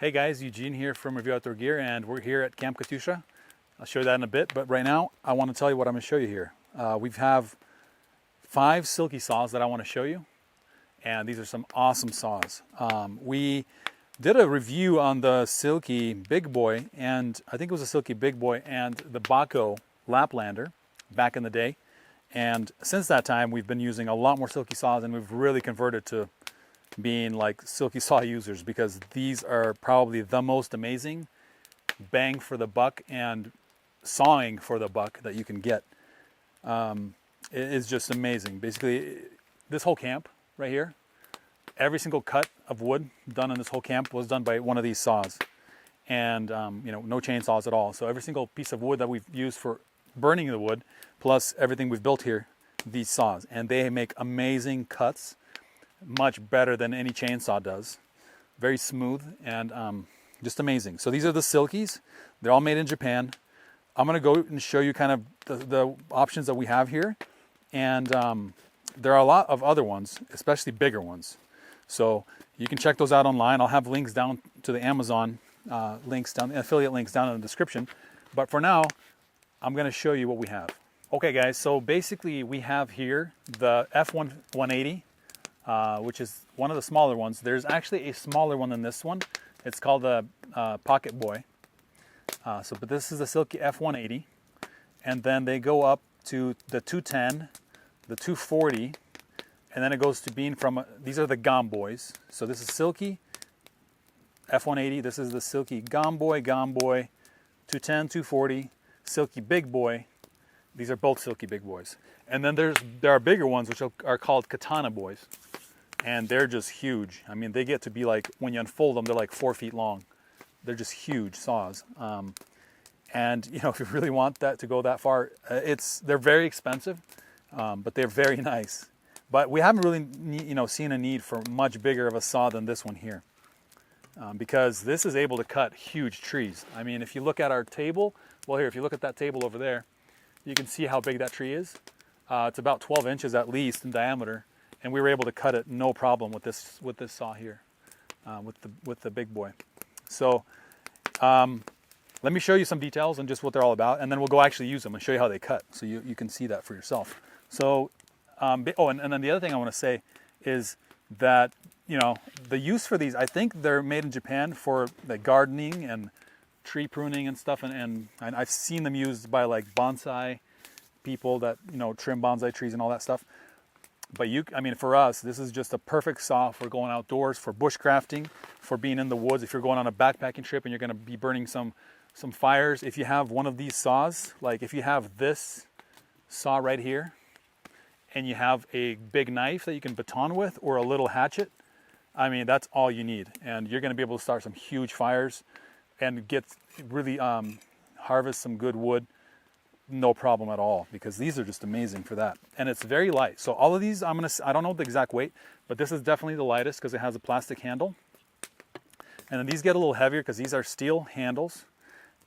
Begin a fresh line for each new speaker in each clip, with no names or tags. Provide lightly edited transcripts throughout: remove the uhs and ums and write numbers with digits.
Hey guys, Eugene here from Review Outdoor Gear, and we're here at Camp Katusha. I'll show you that in a bit, but right now I want to tell you what I'm going to show you here. We have 5 Silky saws that I want to show you, and these are some awesome saws. We did a review on the Silky Big Boy, and I think it was a Silky Big Boy and the Baco Laplander back in the day. And since that time, we've been using a lot more Silky saws, and we've really converted to being like Silky saw users, because these are probably the most amazing bang for the buck and sawing for the buck that you can get. It is just amazing. Basically, this whole camp right here, every single cut of wood done in this whole camp was done by one of these saws, and you know, no chainsaws at all. So every single piece of wood that we've used for burning the wood, plus everything we've built here, these saws, and they make amazing cuts. Much better than any chainsaw does. Very smooth and just amazing. So these are the Silkies. They're all made in Japan. I'm going to go and show you kind of the options that we have here. And there are a lot of other ones, especially bigger ones. So you can check those out online. I'll have links down to the Amazon links, down, affiliate links down in the description. But for now, I'm going to show you what we have. Okay guys, so basically we have here the F180. Which is one of the smaller ones. There's actually a smaller one than this one. It's called the Pocket Boy. But this is the Silky F180, and then they go up to the 210, the 240, and then it goes to being from, these are the Gom Boys. So this is Silky F180, this is the Silky Gom Boy, 210, 240, Silky Big Boy. These are both Silky Big Boys. And then there are bigger ones which are called Katana Boys. And they're just huge. I mean, they get to be like, when you unfold them, they're like 4 feet long. They're just huge saws. And you know, if you really want that to go that far, they're very expensive, but they're very nice. But we haven't really, seen a need for much bigger of a saw than this one here, because this is able to cut huge trees. I mean, if you look at our table, well, here, if you look at that table over there, you can see how big that tree is. It's about 12 inches at least in diameter. And we were able to cut it no problem with this saw here, with the Big Boy. So let me show you some details and just what they're all about, and then we'll go actually use them and show you how they cut, so you can see that for yourself. So and then the other thing I want to say is that, the use for these, I think they're made in Japan for the gardening and tree pruning and stuff, and I've seen them used by like bonsai people that trim bonsai trees and all that stuff. But for us, this is just a perfect saw for going outdoors, for bushcrafting, for being in the woods. If you're going on a backpacking trip and you're going to be burning some fires, if you have one of these saws, like if you have this saw right here, and you have a big knife that you can baton with, or a little hatchet, that's all you need. And you're going to be able to start some huge fires and get really harvest some good wood. No problem at all, because these are just amazing for that. And it's very light. So all of these, I don't know the exact weight, but this is definitely the lightest because it has a plastic handle. And then these get a little heavier because these are steel handles.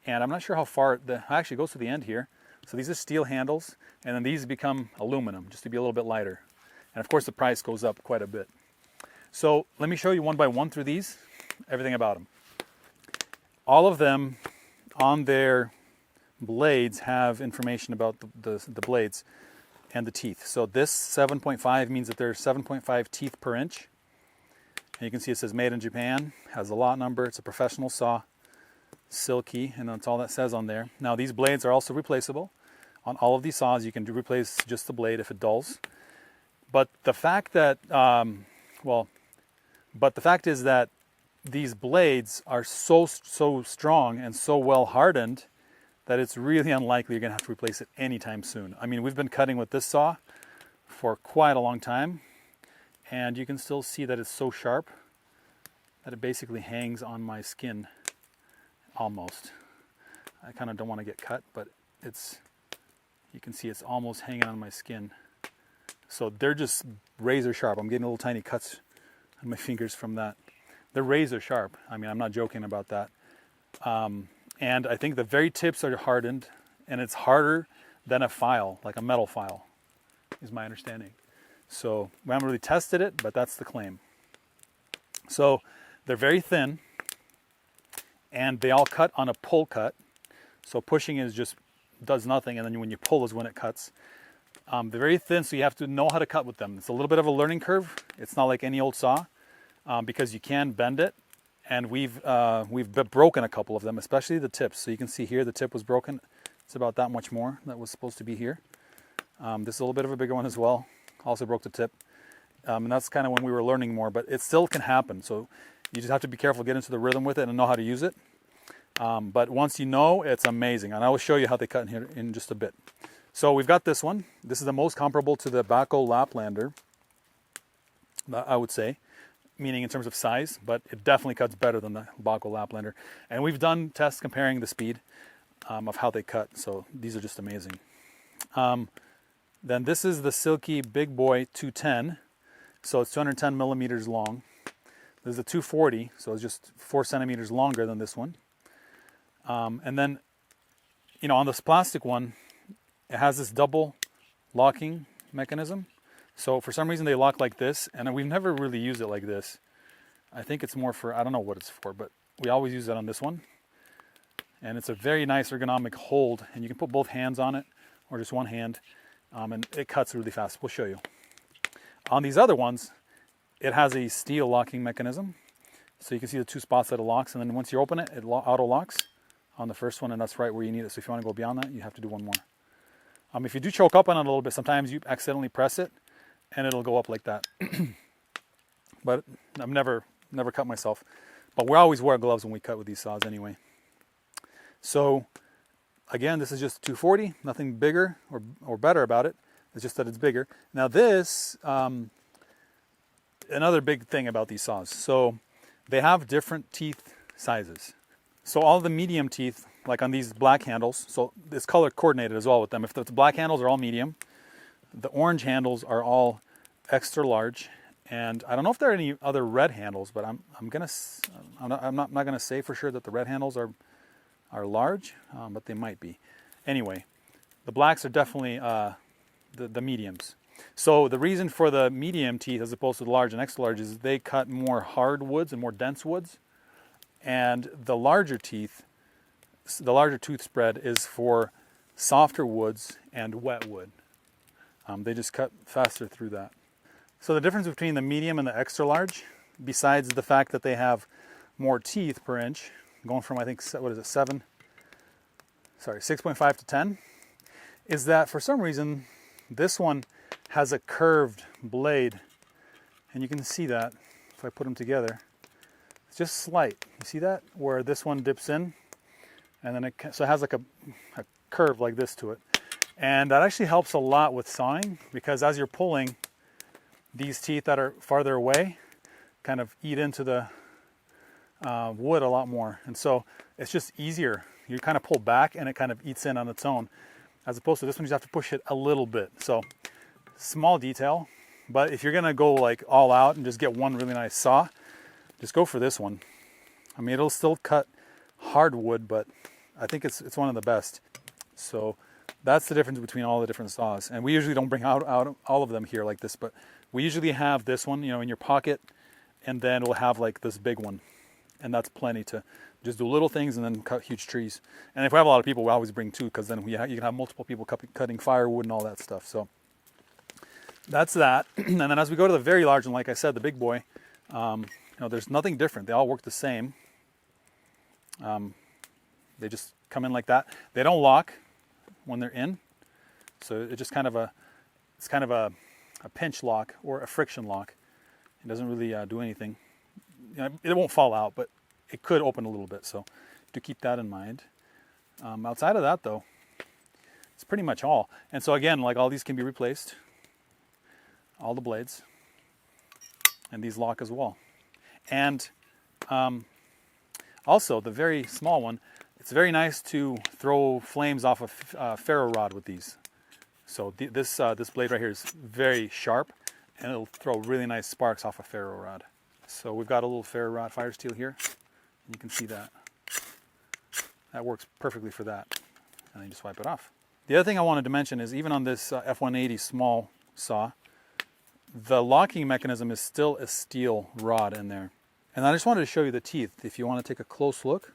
And I'm not sure how far, actually goes to the end here. So these are steel handles, and then these become aluminum just to be a little bit lighter. And of course the price goes up quite a bit. So let me show you one by one through these, everything about them. All of them on their blades have information about the blades and the teeth. So this 7.5 means that there's 7.5 teeth per inch. And you can see it says made in Japan, has a lot number, it's a professional saw, Silky, and that's all that says on there. Now these blades are also replaceable. On all of these saws you can replace just the blade if it dulls. But the fact that, but the fact is that these blades are so strong and so well hardened that it's really unlikely you're going to have to replace it anytime soon. We've been cutting with this saw for quite a long time, and you can still see that it's so sharp that it basically hangs on my skin, almost. I kind of don't want to get cut, but you can see it's almost hanging on my skin. So they're just razor sharp. I'm getting little tiny cuts on my fingers from that. They're razor sharp. I'm not joking about that. And I think the very tips are hardened, and it's harder than a file, like a metal file, is my understanding. So we haven't really tested it, but that's the claim. So they're very thin, and they all cut on a pull cut. So pushing is just does nothing, and then when you pull is when it cuts. They're very thin, so you have to know how to cut with them. It's a little bit of a learning curve. It's not like any old saw, because you can bend it, and we've broken a couple of them, especially the tips. So you can see here the tip was broken. It's about that much more that was supposed to be here. This is a little bit of a bigger one as well. Also broke the tip, and that's kind of when we were learning more. But it still can happen. So you just have to be careful, get into the rhythm with it, and know how to use it. But once you know, it's amazing. And I will show you how they cut in here in just a bit. So we've got this one. This is the most comparable to the Baco Laplander, I would say, meaning in terms of size, but it definitely cuts better than the Baco Laplander. And we've done tests comparing the speed of how they cut. So these are just amazing. Then this is the Silky Big Boy 210. So it's 210 millimeters long. There's a 240, so it's just 4 centimeters longer than this one. And then, you know, on this plastic one, it has this double locking mechanism. So for some reason they lock like this, and we've never really used it like this. I think it's more for, I don't know what it's for, but we always use it on this one. And it's a very nice ergonomic hold, and you can put both hands on it, or just one hand, and it cuts really fast. We'll show you. On these other ones, it has a steel locking mechanism. So you can see the two spots that it locks, and then once you open it, it auto locks on the first one, and that's right where you need it. So if you want to go beyond that, you have to do one more. If you do choke up on it a little bit, sometimes you accidentally press it, and it'll go up like that. But I've never cut myself. But we always wear gloves when we cut with these saws anyway. So again, this is just 240, nothing bigger or better about it. It's just that it's bigger. Now this, another big thing about these saws. So they have different teeth sizes. So all the medium teeth, like on these black handles, so it's color coordinated as well with them. If the black handles are all medium, the orange handles are all extra large, and I don't know if there are any other red handles, but I'm not gonna say for sure that the red handles are large, but they might be. Anyway, the blacks are definitely the mediums. So the reason for the medium teeth as opposed to the large and extra large is they cut more hard woods and more dense woods, and the larger teeth, the larger tooth spread is for softer woods and wet wood. They just cut faster through that. So the difference between the medium and the extra large, besides the fact that they have more teeth per inch, going from, I think, what is it, 6.5 to 10, is that for some reason this one has a curved blade, and you can see that if I put them together. It's just slight. You see that? Where this one dips in, and then so it has like a curve like this to it. And that actually helps a lot with sawing, because as you're pulling, these teeth that are farther away kind of eat into the wood a lot more. And so it's just easier. You kind of pull back and it kind of eats in on its own, as opposed to this one, you just have to push it a little bit. So small detail, but if you're gonna go like all out and just get one really nice saw, just go for this one. I mean, it'll still cut hardwood, but I think it's one of the best. So that's the difference between all the different saws. And we usually don't bring out all of them here like this, but we usually have this one, you know, in your pocket, and then we'll have like this big one. And that's plenty to just do little things and then cut huge trees. And if we have a lot of people, we always bring two, because then you can have multiple people cutting firewood and all that stuff. So that's that. And then as we go to the very large, and like I said, the big boy, you know, there's nothing different. They all work the same. They just come in like that. They don't lock when they're in. So it's just kind of a pinch lock or a friction lock. It doesn't really do anything. You know, it won't fall out, but it could open a little bit. So do keep that in mind. Outside of that, though, it's pretty much all. And so again, like all these can be replaced, all the blades, and these lock as well. And also the very small one, it's very nice to throw flames off a ferro rod with these. So this blade right here is very sharp, and it'll throw really nice sparks off a ferro rod. So we've got a little ferro rod fire steel here. You can see that. That works perfectly for that. And then you just wipe it off. The other thing I wanted to mention is even on this F180 small saw, the locking mechanism is still a steel rod in there. And I just wanted to show you the teeth. If you want to take a close look,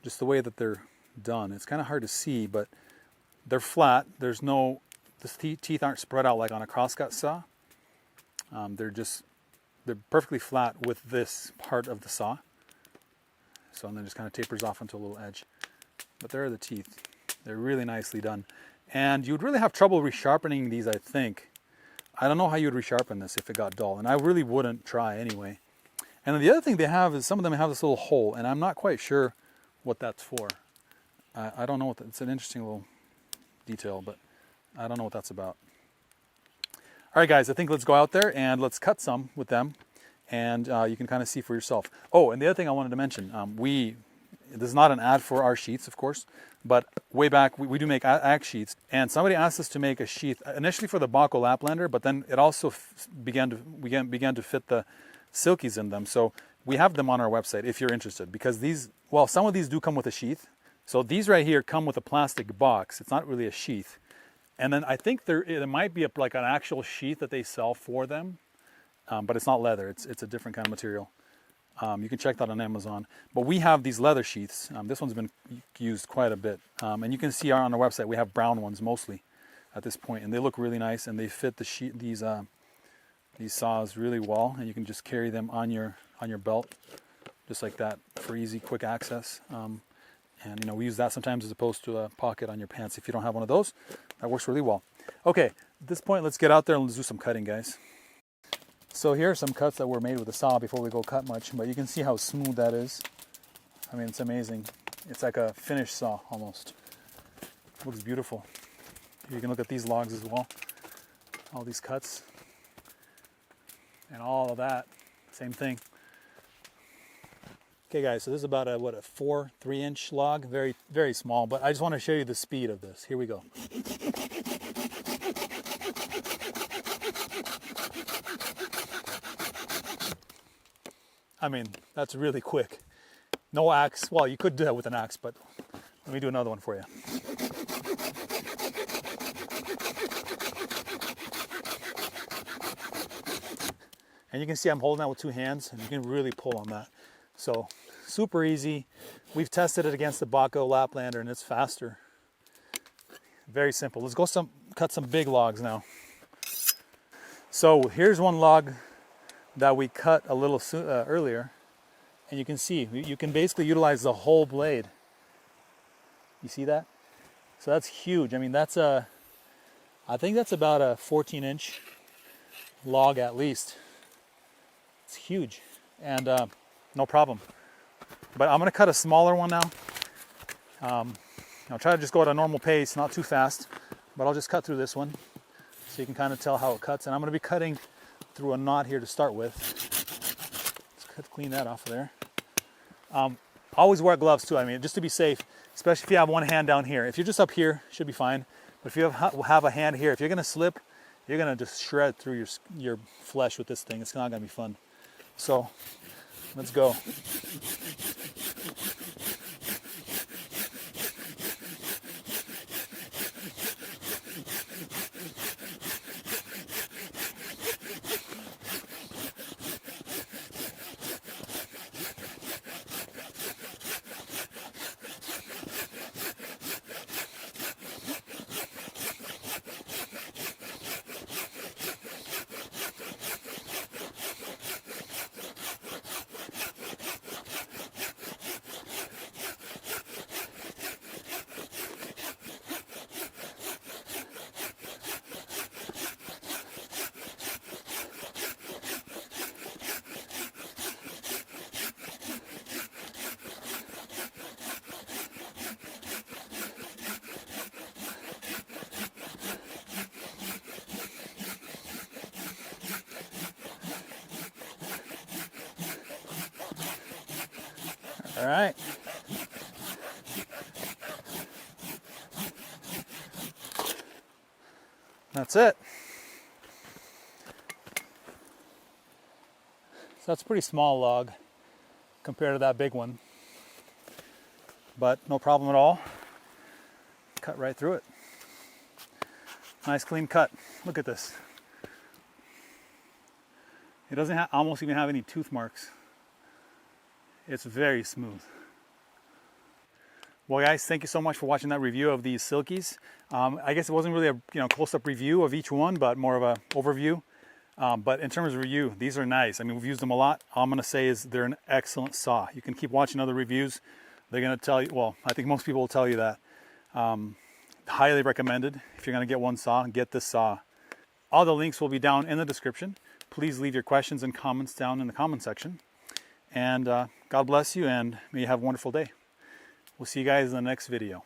just the way that they're done. It's kind of hard to see, but they're flat. There's no, the teeth aren't spread out like on a crosscut saw. They're perfectly flat with this part of the saw. So, and then just kind of tapers off into a little edge. But there are the teeth. They're really nicely done. And you'd really have trouble resharpening these, I think. I don't know how you would resharpen this if it got dull, and I really wouldn't try anyway. And then the other thing they have is some of them have this little hole, and I'm not quite sure what that's for. I don't know what it's an interesting little detail, but I don't know what that's about. All right, guys, I think let's go out there and let's cut some with them, and you can kind of see for yourself. Oh, and the other thing I wanted to mention, this is not an ad for our sheaths, of course, but way back we do make axe sheaths, and somebody asked us to make a sheath initially for the Baco Laplander, but then it also began to fit the Silkies in them. So we have them on our website if you're interested, because these, well, some of these do come with a sheath. So these right here come with a plastic box. It's not really a sheath. And then I think there might be like an actual sheath that they sell for them, but it's not leather. It's a different kind of material. You can check that on Amazon. But we have these leather sheaths. This one's been used quite a bit. And you can see on our website we have brown ones mostly at this point, and they look really nice, and they fit these saws really well, and you can just carry them on your belt just like that for easy, quick access. And we use that sometimes as opposed to a pocket on your pants. If you don't have one of those, that works really well. Okay, at this point, let's get out there and let's do some cutting, guys. So here are some cuts that were made with a saw before we go cut much, but you can see how smooth that is. I mean, it's amazing. It's like a finished saw almost. It looks beautiful. You can look at these logs as well. All these cuts and all of that, same thing. Okay guys, so this is about a 3-inch log, very, very small, but I just want to show you the speed of this. Here we go. I mean, that's really quick. No axe, well, you could do that with an axe, but let me do another one for you. And you can see I'm holding that with 2 hands, and you can really pull on that. So, super easy. We've tested it against the Baco Laplander, and it's faster. Very simple. Let's go cut some big logs now. So here's one log that we cut a little earlier, and you can see you can basically utilize the whole blade. You see that? So that's huge. I mean, I think that's about a 14-inch log at least. It's huge, and no problem. But I'm going to cut a smaller one now. I'll try to just go at a normal pace, not too fast, but I'll just cut through this one so you can kind of tell how it cuts. And I'm going to be cutting through a knot here to start with. Let's clean that off of there. Always wear gloves too. I mean, just to be safe, especially if you have one hand down here. If you're just up here, it should be fine. But if you have a hand here, if you're going to slip, you're going to just shred through your flesh with this thing. It's not going to be fun. So let's go. All right. That's it. So that's a pretty small log compared to that big one, but no problem at all. Cut right through it. Nice clean cut. Look at this. It doesn't almost even have any tooth marks. It's very smooth. Well, guys, thank you so much for watching that review of these Silkies. I guess it wasn't really a close-up review of each one, but more of an overview. But in terms of review, these are nice. I mean, we've used them a lot. All I'm going to say is they're an excellent saw. You can keep watching other reviews. They're going to tell you, well, I think most people will tell you that. Highly recommended. If you're going to get one saw, get this saw. All the links will be down in the description. Please leave your questions and comments down in the comment section. And God bless you, and may you have a wonderful day. We'll see you guys in the next video.